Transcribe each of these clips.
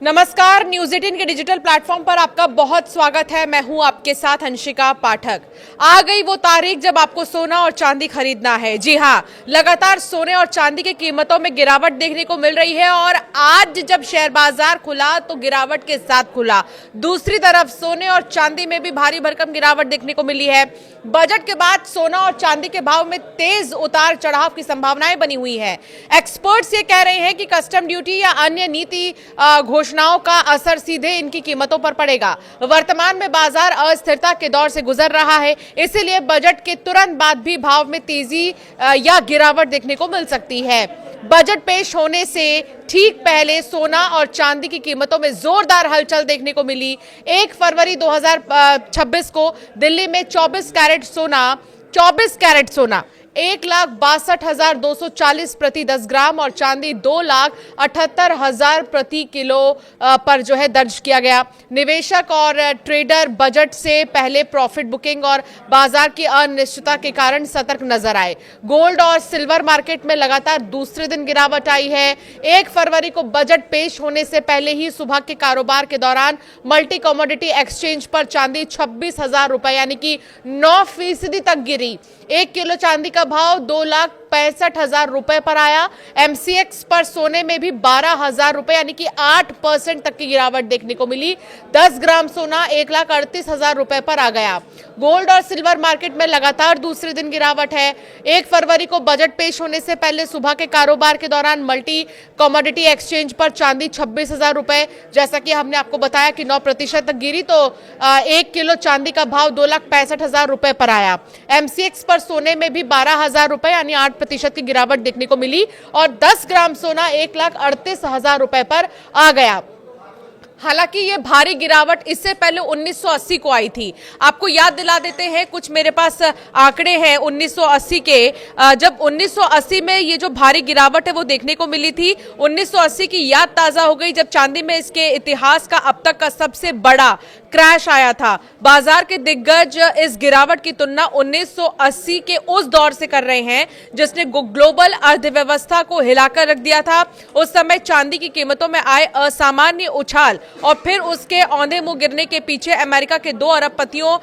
नमस्कार, न्यूज 18 के digital platform पर आपका बहुत स्वागत है। मैं हूं आपके साथ अंशिका पाठक। आ गई वो तारीख जब आपको सोना और चांदी खरीदना है। जी हां, लगातार सोने और चांदी की कीमतों में गिरावट देखने को मिल रही है और आज जब शेयर बाजार खुला तो गिरावट के साथ खुला। दूसरी तरफ सोने और चांदी में भी भारी भरकम गिरावट देखने को मिली है। बजट के बाद सोना और चांदी के भाव में तेज उतार चढ़ाव की संभावनाएं बनी हुई है। एक्सपर्ट्स ये कह रहे हैं कि कस्टम ड्यूटी या अन्य नीति घोषणाओं का असर सीधे इनकी कीमतों पर पड़ेगा। वर्तमान में बाजार अस्थिरता के दौर से गुजर रहा है, इसीलिए बजट के तुरंत बाद भी भाव में तेजी या गिरावट देखने को मिल सकती है। बजट पेश होने से ठीक पहले सोना और चांदी की कीमतों में जोरदार हलचल देखने को मिली। 1 फरवरी 2026 को दिल्ली में 24 कैरेट सोना 1,62,240 प्रति 10 ग्राम और चांदी 2,78,000 प्रति किलो पर जो है दर्ज किया गया। निवेशक और ट्रेडर बजट से पहले प्रॉफिट बुकिंग और बाजार की अनिश्चितता के कारण सतर्क नजर आए। गोल्ड और सिल्वर मार्केट में लगातार दूसरे दिन गिरावट आई है। 1 फरवरी को बजट पेश होने से पहले ही सुबह के कारोबार के दौरान मल्टी कमोडिटी एक्सचेंज पर चांदी 26,000 रुपए यानी कि 9% तक गिरी। 1 किलो चांदी का भाव 2,65,000 रुपए पर आया। एमसीएक्स पर सोने में भी 12,000 रुपए यानी कि 8% तक की गिरावट देखने को मिली। 10 ग्राम सोना 1,38,000 रुपए पर आ गया। गोल्ड और सिल्वर मार्केट में लगातार दूसरे दिन गिरावट है। 1 फरवरी को बजट पेश होने से पहले सुबह के कारोबार के दौरान मल्टी कमोडिटी एक्सचेंज पर चांदी 26,000 रुपए, जैसा कि हमने आपको बताया कि 9% तक गिरी, तो 1 किलो चांदी का भाव 2,65,000 रुपए पर आया। एमसीएक्स पर सोने में भी 12,000 रुपए यानी 8% की गिरावट देखने को मिली और 10 ग्राम सोना 1,38,000 रुपए पर आ गया। हालांकि ये भारी गिरावट इससे पहले 1980 को आई थी। आपको याद दिला देते हैं, कुछ मेरे पास आंकड़े हैं 1980 के। जब 1980 में ये जो भारी गिरावट है वो देखने को मिली थी। 1980 की याद ताजा हो गई जब चांदी में इसके इतिहास का अब तक का सबसे बड़ा क्रैश आया था। बाजार के दिग्गज इस गिरावट की तुलना 1980 के उस दौर से कर रहे हैं जिसने ग्लोबल अर्थव्यवस्था को हिलाकर रख दिया था। उस समय चांदी की कीमतों में आए असामान्य उछाल और फिर उसके औंधे मुंह गिरने के पीछे अमेरिका के 2 अरबपतियों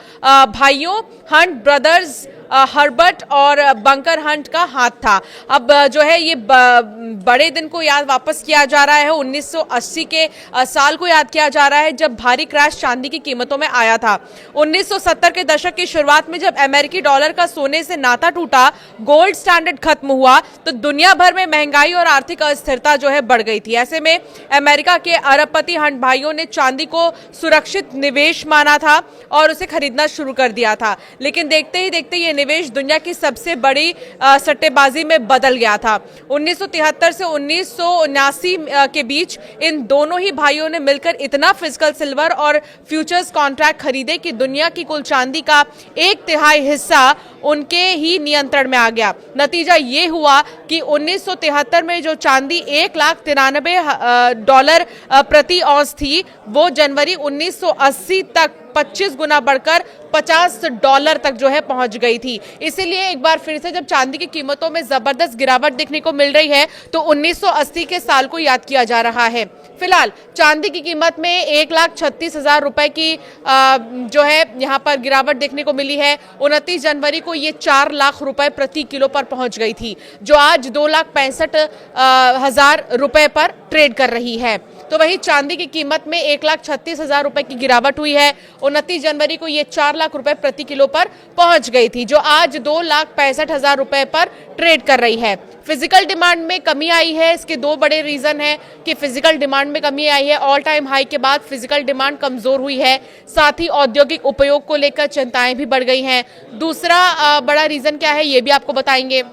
भाइयों हंट ब्रदर्स हर्बर्ट और बंकर हंट का हाथ था। अब जो है ये बड़े दिन को याद वापस किया जा रहा है। 1980 के साल को याद किया जा रहा है जब भारी क्रैश चांदी की कीमतों में आया था। 1970 के दशक की शुरुआत में जब अमेरिकी डॉलर का सोने से नाता टूटा, गोल्ड स्टैंडर्ड खत्म हुआ, तो दुनिया भर में महंगाई और आर्थिक अस्थिरता जो है बढ़ गई थी। ऐसे में अमेरिका के अरबपति हंट भाइयों ने चांदी को सुरक्षित निवेश माना था और उसे खरीदना शुरू कर दिया था। लेकिन देखते ही देखते ये निवेश दुनिया की सबसे बड़ी सट्टेबाजी में बदल गया था। 1973 से 1979 के बीच इन दोनों ही भाइयों ने मिलकर इतना फिजिकल सिल्वर और फ्यूचर्स कॉन्ट्रैक्ट खरीदे कि दुनिया की कुल चांदी का 1/3 हिस्सा उनके ही नियंत्रण में आ गया। नतीजा ये हुआ कि 1973 में जो चांदी $1,93 प्रति औंस थी, वो जनवरी 1980 तक 25 गुना बढ़कर $50 तक जो है पहुंच गई थी। इसीलिए एक बार फिर से जब चांदी की कीमतों में जबरदस्त गिरावट देखने को मिल रही है तो 1980 के साल को याद किया जा रहा है। फिलहाल चांदी की कीमत में 1,36,000 रुपए की जो है यहाँ पर गिरावट देखने को मिली है। 29 जनवरी को ये 4 लाख रुपए प्रति किलो पर पहुंच गई थी, जो आज 2,65,000 रुपए पर ट्रेड कर रही है। तो वही चांदी की कीमत में 1,36,000 रुपए की गिरावट हुई है। 29 जनवरी को ये 4 लाख रुपए प्रति किलो पर पहुंच गई थी, जो आज 2,65,000 रुपए पर ट्रेड कर रही है। फिजिकल डिमांड में कमी आई है। इसके 2 बड़े रीजन है कि फिजिकल डिमांड में कमी आई है। ऑल टाइम हाई के बाद फिजिकल डिमांड कमजोर हुई है, साथ ही औद्योगिक उपयोग को लेकर चिंताएं भी बढ़ गई हैं। दूसरा बड़ा रीजन क्या है ये भी आपको बताएंगे।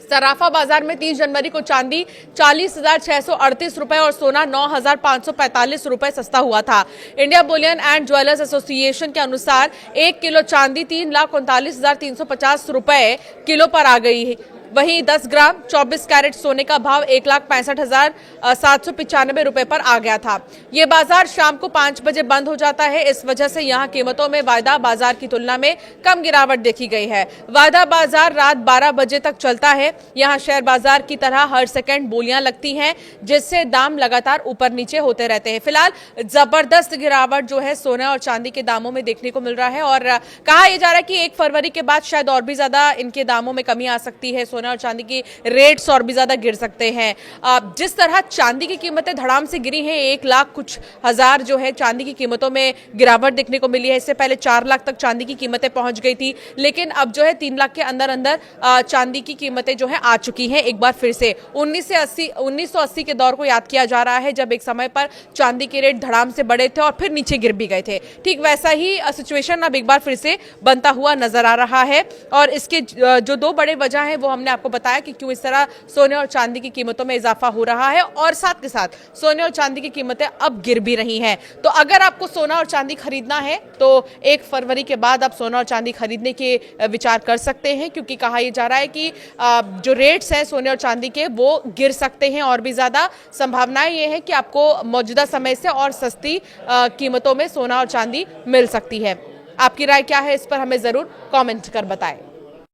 सराफा बाजार में 30 जनवरी को चांदी 40,638 रुपए और सोना 9,545 रुपए सस्ता हुआ था। India Boolean and jewellers association के अनुसार 1 किलो चांदी 3,39,350 रुपए किलो पर आ गई वहीं 10 ग्राम 24 कैरेट सोने का भाव 1,65,795 रुपए पर आ गया था। ये बाजार शाम को 5 बजे बंद हो जाता है। इस वजह से यहां कीमतों में वायदा बाजार की तुलना में कम गिरावट देखी गई है। वायदा बाजार रात 12 बजे तक चलता है। यहां शेयर बाजार की तरह हर सेकंड बोलियां लगती हैं, जिससे दाम लगातार ऊपर नीचे होते रहते हैं। फिलहाल जबरदस्त गिरावट जो है सोने और चांदी के दामों में देखने को मिल रहा है और कहा यह जा रहा है कि 1 फरवरी के बाद शायद और भी ज्यादा इनके दामों में कमी आ सकती है। सोना और चांदी की रेट्स और भी ज्यादा गिर सकते हैं। जिस तरह चांदी की कीमतें धड़ाम से गिरी हैं, 1 लाख कुछ हजार जो है चांदी की कीमतों में गिरावट देखने को मिली है। इससे पहले 4 लाख तक चांदी की कीमतें पहुंच गई थी, लेकिन अब जो है 3 लाख के अंदर अंदर चांदी की कीमतें जो है आ चुकी हैं एक बार फिर से। 1980 के दौर को याद किया जा रहा है, जब एक समय पर चांदी के रेट धड़ाम से बढ़े थे और फिर नीचे गिर भी गए थे। ठीक वैसा ही सिचुएशन अब एक बार फिर से बनता हुआ नजर आ रहा है और इसके जो 2 बड़े वजह हैं वो हमने आपको बताया कि क्यों इस तरह सोने और चांदी की कीमतों में इजाफा हो रहा है और साथ के साथ सोने और चांदी की कीमतें अब गिर भी रही हैं। तो अगर आपको सोना और चांदी खरीदना है तो 1 फरवरी के बाद आप सोना और चांदी खरीदने के विचार कर सकते हैं, क्योंकि कहा यह जा रहा है कि जो रेट्स हैं सोने और चांदी के वो गिर सकते हैं और भी ज्यादा संभावनाएं ये है कि आपको मौजूदा समय से और सस्ती कीमतों में सोना और चांदी मिल सकती है। आपकी राय क्या है इस पर हमें जरूर कमेंट कर बताएं।